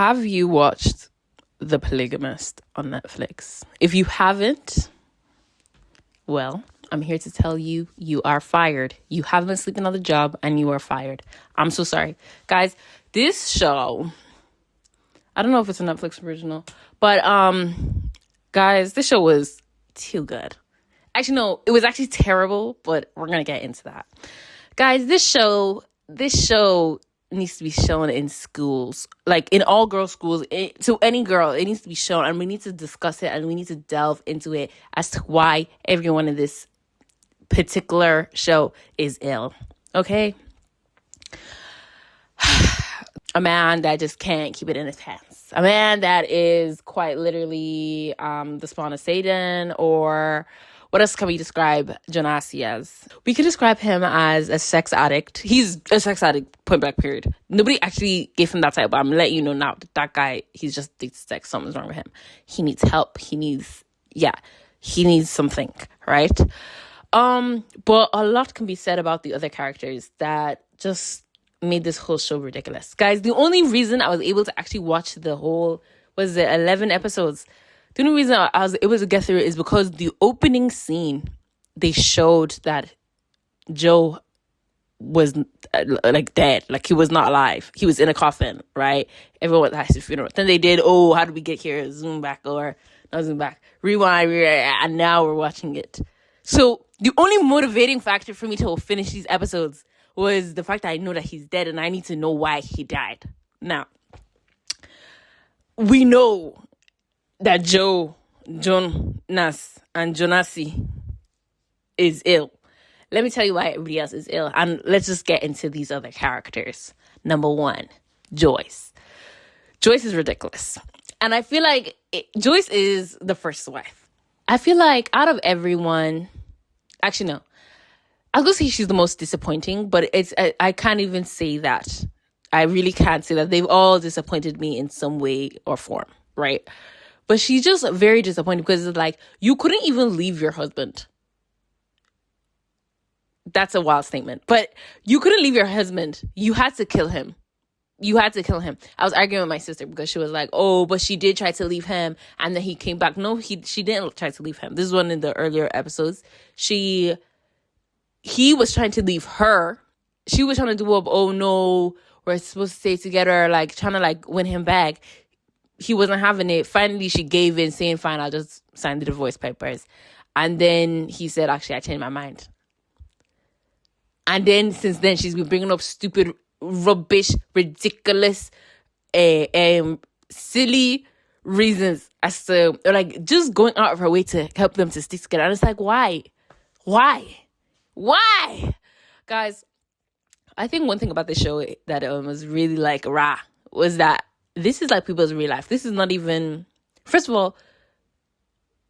Have you watched The Polygamist on Netflix? If you haven't, well, I'm here to tell you, you are fired. You have been sleeping on the job and you are fired. I'm so sorry. Guys, this show, I don't know if it's a Netflix original, but guys, this show was too good. Actually, no, it was actually terrible, but we're going to get into that. Guys, this show needs to be shown in schools, like in all girls schools, to any girl. It needs to be shown, and we need to discuss it, and we need to delve into it as to why everyone in this particular show is ill. Okay? A man that just can't keep it in his pants. A man that is quite literally the spawn of Satan, or what else can we describe Jonasi as? We could describe him as a sex addict. He's a sex addict, point blank, period. Nobody actually gave him that title, but I'm letting you know now that guy, he's just addicted to sex. Something's wrong with him. He needs help. He needs something, right? But a lot can be said about the other characters that just made this whole show ridiculous. Guys, the only reason I was able to actually watch the whole, 11 episodes? The only reason I was able to get through it is because the opening scene, they showed that Joe was like dead, like he was not alive. He was in a coffin, right? Everyone at his funeral. Then they did, how did we get here? Zoom back, or not zoom back, rewind, and now we're watching it. So the only motivating factor for me to finish these episodes was the fact that I know that he's dead and I need to know why he died. Now, we know that Jonas, and Jonasi is ill. Let me tell you why everybody else is ill. And let's just get into these other characters. Number one, Joyce. Joyce is ridiculous. And I feel like Joyce is the first wife. I feel like out of everyone, actually, no. I was going to say she's the most disappointing, but I can't even say that. I really can't say that. They've all disappointed me in some way or form, right? But she's just very disappointed because it's like, you couldn't even leave your husband. That's a wild statement. But you couldn't leave your husband. You had to kill him. I was arguing with my sister because she was like, but she did try to leave him. And then he came back. No, she didn't try to leave him. This is one in the earlier episodes. He was trying to leave her. She was trying to do up, no, we're supposed to stay together, like trying to like win him back. He wasn't having it. Finally, she gave in, saying, fine, I'll just sign the divorce papers. And then he said, actually, I changed my mind. And then, since then, she's been bringing up stupid, rubbish, ridiculous, silly reasons as to, like, just going out of her way to help them to stick together. And it's like, why? Guys, I think one thing about the show that was really, like, was that this is like people's real life. This is not even, first of all,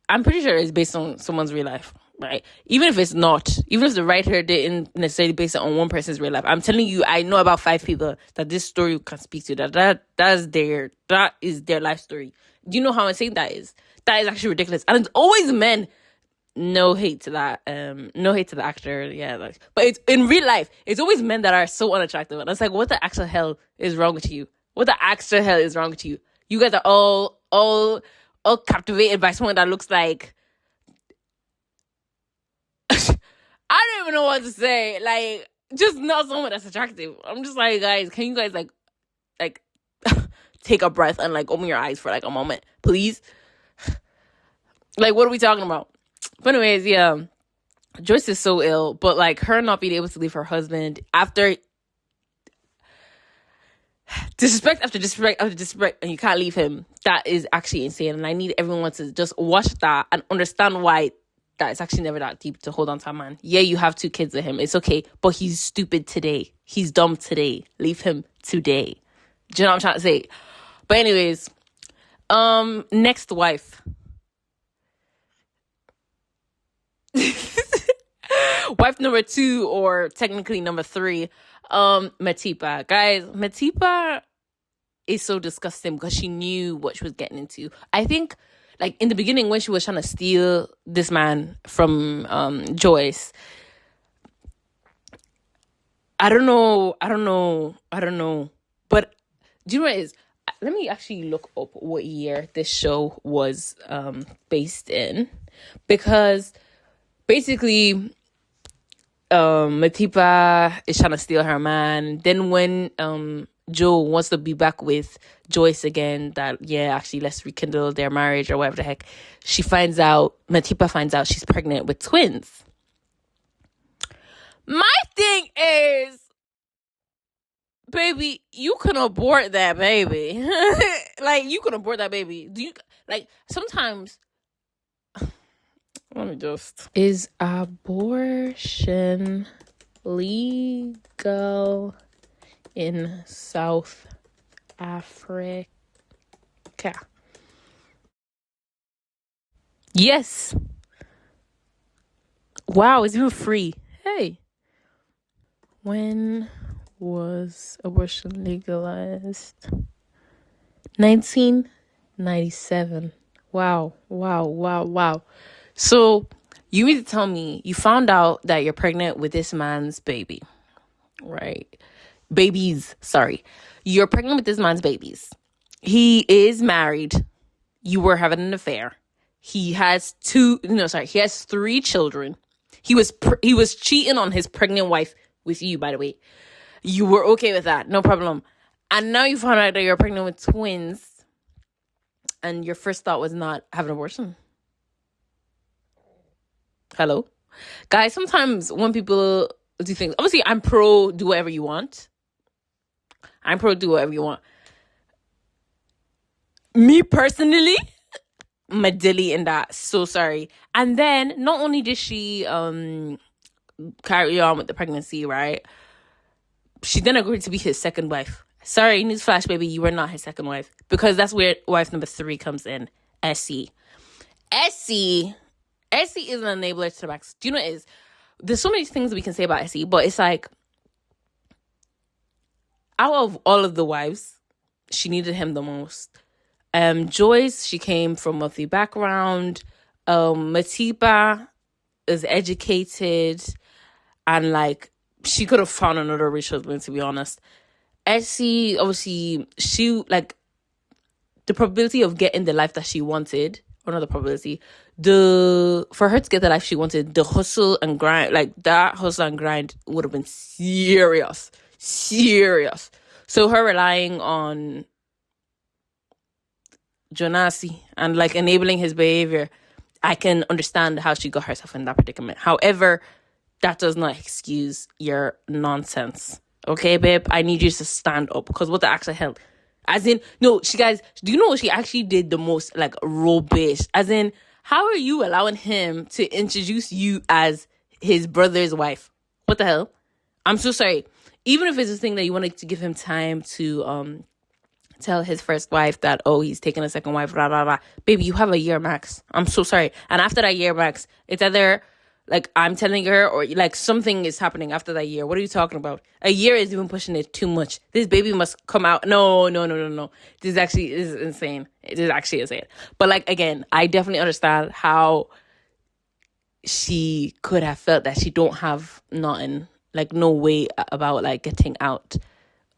I'm pretty sure it's based on someone's real life, right? Even if it's not, even if the writer didn't necessarily base it on one person's real life, I'm telling you, I know about 5 people that this story can speak to, that is their life story. Do you know how insane that is? That is actually ridiculous. And it's always men. No hate to that. No hate to the actor. Yeah, but it's in real life, it's always men that are so unattractive. And it's like, what the actual hell is wrong with you? What the actual hell is wrong with you? You guys are all captivated by someone that looks like I don't even know what to say. Like, just not someone that's attractive. I'm just like, guys, can you guys like take a breath and like open your eyes for like a moment, please? Like, what are we talking about? But anyways, yeah, Joyce is so ill, but like her not being able to leave her husband after disrespect after disrespect, and you can't leave him, that is actually insane. And I need everyone to just watch that and understand why that it's actually never that deep to hold on to a man. Yeah, you have 2 kids with him, it's okay, but he's stupid today, he's dumb today. Leave him today. Do you know what I'm trying to say? But anyways, next wife. Wife number 2, or technically number 3, Matipa. Guys, Matipa is so disgusting because she knew what she was getting into. I think, like, in the beginning when she was trying to steal this man from Joyce, I don't know. But do you know what it is? let me actually look up what year this show was based in, because basically Matipa is trying to steal her man. Then when Joe wants to be back with Joyce again, that actually let's rekindle their marriage or whatever the heck, Matipa finds out she's pregnant with twins. My thing is, baby, you can abort that baby. Like, you can abort that baby. Do you, like, sometimes, let me just, is abortion legal in South Africa? Yes. Wow, it's even free. Hey. When was abortion legalized? 1997. Wow. So you mean to tell me you found out that you're pregnant with this man's baby, right? Babies, sorry. You're pregnant with this man's babies. He is married. You were having an affair. He has he has 3 children. He was cheating on his pregnant wife with you, by the way. You were okay with that, no problem. And now you found out that you're pregnant with twins, and your first thought was not have an abortion. Hello? Guys, sometimes when people do things, obviously I'm pro do whatever you want. Me personally, Madilly in that. So sorry. And then not only did she carry on with the pregnancy, right? She then agreed to be his second wife. Sorry, newsflash, baby, you were not his second wife, because that's where wife number 3 comes in. Essie is an enabler to the max. Do you know what it is? There's so many things we can say about Essie, but it's like, out of all of the wives, she needed him the most. Joyce, she came from a wealthy background. Matipa is educated, and like, she could have found another rich husband, to be honest. Essie, obviously, she, like, the probability of getting the life that she wanted, or not the probability, for her to get the life she wanted, the hustle and grind, like, that hustle and grind would have been serious. So her relying on Jonasi and, like, enabling his behavior, I can understand how she got herself in that predicament. However, that does not excuse your nonsense. Okay, babe? I need you to stand up, because what the actual hell? As in, no, guys, do you know what she actually did the most, like, rubbish? As in, how are you allowing him to introduce you as his brother's wife? What the hell? I'm so sorry. Even if it's a thing that you wanted to give him time to tell his first wife that, oh, he's taking a second wife, blah, blah, blah. Baby, you have a year max. I'm so sorry. And after that year max, it's either, like, I'm telling her, or, like, something is happening after that year. What are you talking about? A year is even pushing it too much. This baby must come out. No. This is insane. It is actually insane. But, like, again, I definitely understand how she could have felt that she don't have nothing, like, no way about, like, getting out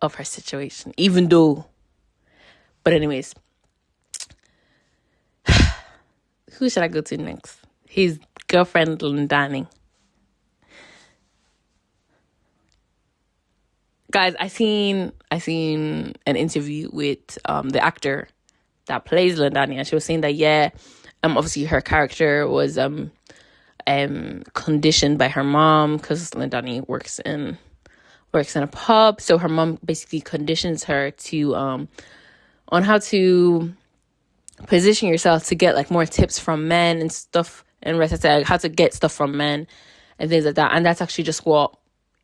of her situation, even though. But anyways, who should I go to next? His girlfriend, Lundani. Guys, I seen an interview with the actor that plays Lundani, and she was saying that obviously her character was conditioned by her mom, because Lundani works in a pub, so her mom basically conditions her to on how to position yourself to get, like, more tips from men and stuff, and like, how to get stuff from men and things like that. And that's actually just what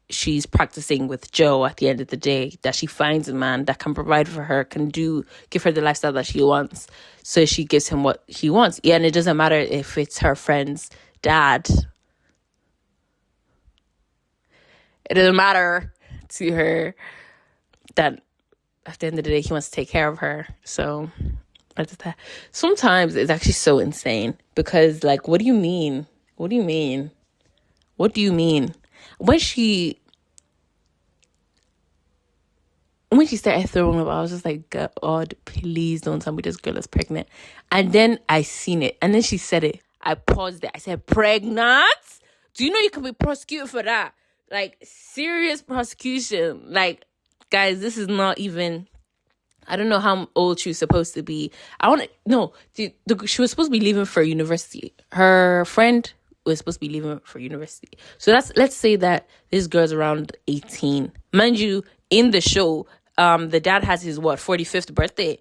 she's practicing with Joe at the end of the day, that she finds a man that can provide for her, can give her the lifestyle that she wants, so she gives him what he wants. Yeah, and it doesn't matter if it's her friend's dad. It doesn't matter to her that at the end of the day he wants to take care of her. So sometimes it's actually so insane, because, like, what do you mean when when she started throwing up, I was just like, God, please don't tell me this girl is pregnant. And then I seen it. And then she said it. I paused it. I said, pregnant? Do you know you can be prosecuted for that? Like, serious prosecution. Like, guys, this is not even... I don't know how old she was supposed to be. She was supposed to be leaving for university. Her friend was supposed to be leaving for university. So let's say that this girl's around 18. Mind you, in the show, the dad has his 45th birthday.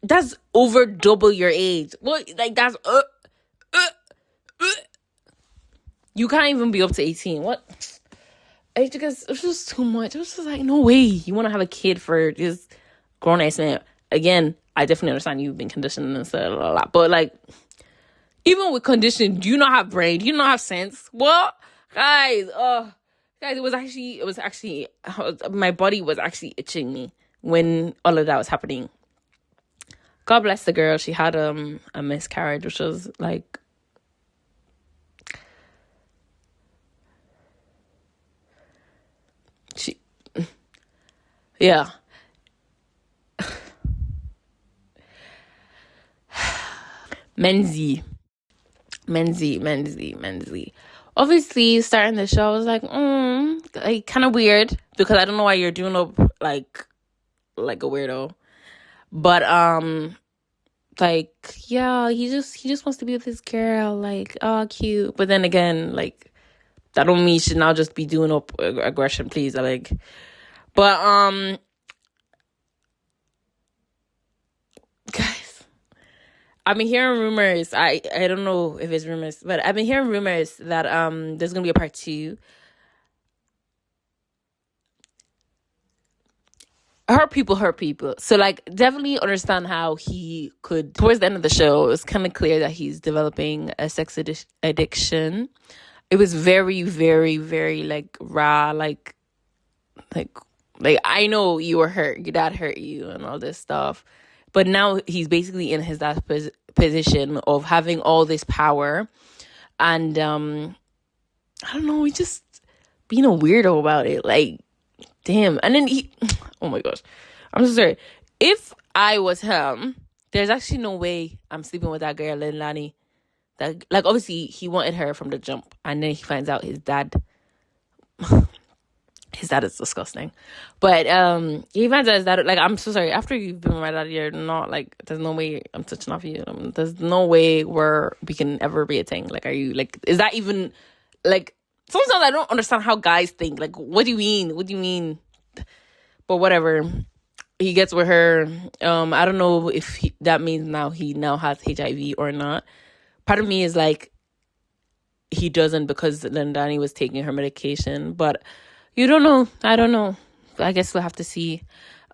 That's over double your age. What? Like, that's you can't even be up to 18. What? Because it was just too much. It was just like, no way you want to have a kid for this grown ass man. Again, I definitely understand you've been conditioned and stuff, blah, blah, blah. But like, even with conditioning, do you not have brain? Do you not have sense? What? Guys, it was actually, my body was actually itching me when all of that was happening. God bless the girl. She had a miscarriage, which was like, yeah. Menzi. Obviously, starting the show, I was like, like kind of weird because I don't know why you're doing up like a weirdo. But like, yeah, he just wants to be with his girl, like, oh, cute. But then again, like, that don't mean you should now just be doing up aggression, please. Like, but guys, I've been hearing rumors. I don't know if it's rumors, but I've been hearing rumors that there's gonna be a part 2. Hurt people. So like, definitely understand how he could. Towards the end of the show, it's kind of clear that he's developing a sex addiction. It was very, very, very like raw, like I know you were hurt, your dad hurt you and all this stuff, but now he's basically in his dad's position of having all this power, and I don't know, he's just being a weirdo about it. Like, damn. And then oh my gosh, I'm so sorry. If I was him, there's actually no way I'm sleeping with that girl, Lani. That, like, obviously he wanted her from the jump, and then he finds out his dad is disgusting. But he finds out his dad, like, I'm so sorry, after you've been with my dad, you're not, like, there's no way I'm touching off you. There's no way we can ever be a thing. Like, are you, like, is that even, like, sometimes I don't understand how guys think. Like, what do you mean? But whatever. He gets with her. I don't know if that means he now has HIV or not. Part of me is like, he doesn't, because Lendani was taking her medication, but you don't know. I don't know. I guess we'll have to see.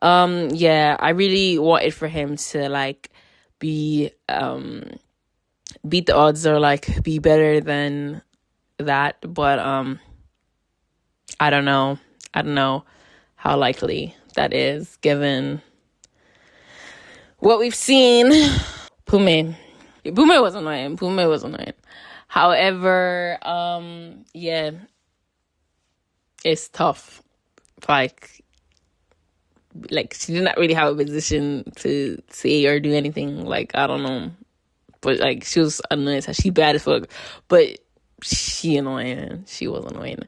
Yeah, I really wanted for him to like be beat the odds, or like be better than that, but I don't know how likely that is given what we've seen. Pume was annoying. However, yeah, it's tough. Like she didn't really have a position to say or do anything. Like, I don't know, but like, she was annoying. She bad as fuck, but she annoying. She was annoying.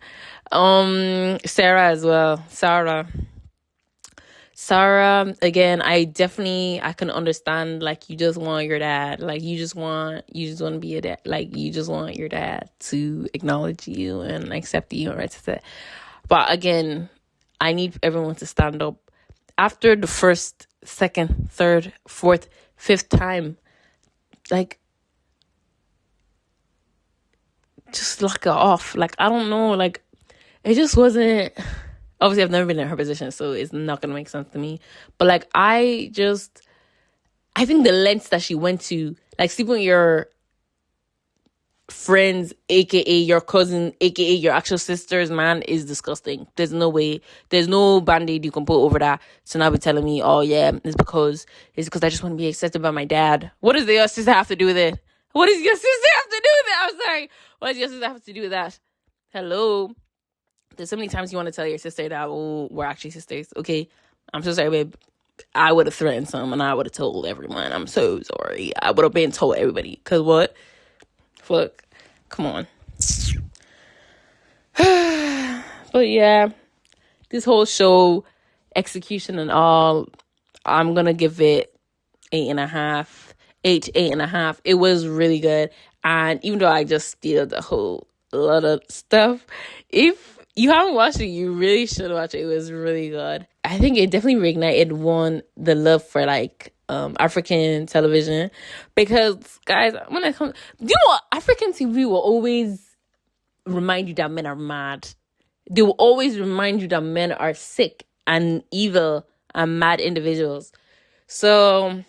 Sarah as well. Sarah, again, I can understand, like, you just want your dad, like, you just want to be a dad, like, you just want your dad to acknowledge you and accept you, right? But again, I need everyone to stand up. After the first, second, third, fourth, fifth time, like, just lock it off. Like, I don't know, like, it just wasn't... Obviously, I've never been in her position, so it's not going to make sense to me. But, like, I think the lengths that she went to, like, sleeping with your friends, a.k.a. your cousin, a.k.a. your actual sisters, man, is disgusting. There's no way. There's no Band-Aid you can put over that to now be telling me, oh, yeah, it's because I just want to be accepted by my dad. What does your sister have to do with it? What does your sister have to do with it? I'm sorry. What does your sister have to do with that? Hello? There's so many times you want to tell your sister that, oh, we're actually sisters. Okay, I'm so sorry, babe. I would have threatened some and I would have told everyone. I'm so sorry. I would have been told everybody. Because what? Fuck. Come on. But yeah, this whole show, execution and all, I'm going to give it 8.5. 8.5. It was really good. And even though I just steal a whole lot of stuff, if you haven't watched it, you really should watch it. It was really good. I think it definitely reignited the love for like African television, because guys, when it comes, you know what, African TV will always remind you that men are mad. They will always remind you that men are sick and evil and mad individuals. So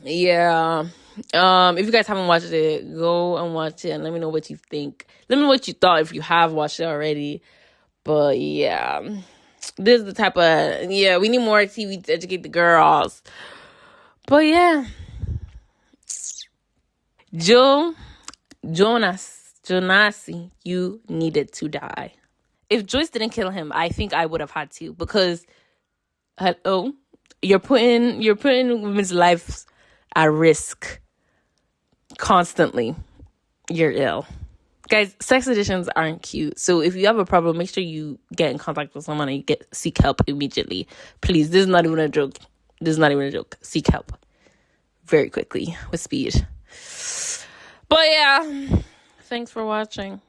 yeah, if you guys haven't watched it, go and watch it and let me know what you think. Let me know what you thought if you have watched it already. But yeah, this is the type of, we need more TV to educate the girls. But yeah, Jonasi, you needed to die. If Joyce didn't kill him, I think I would have had to, because you're putting women's lives at risk constantly. You're ill. Guys, sex additions aren't cute. So if you have a problem, make sure you get in contact with someone and you seek help immediately. Please, this is not even a joke. Seek help very quickly with speed. But yeah, thanks for watching.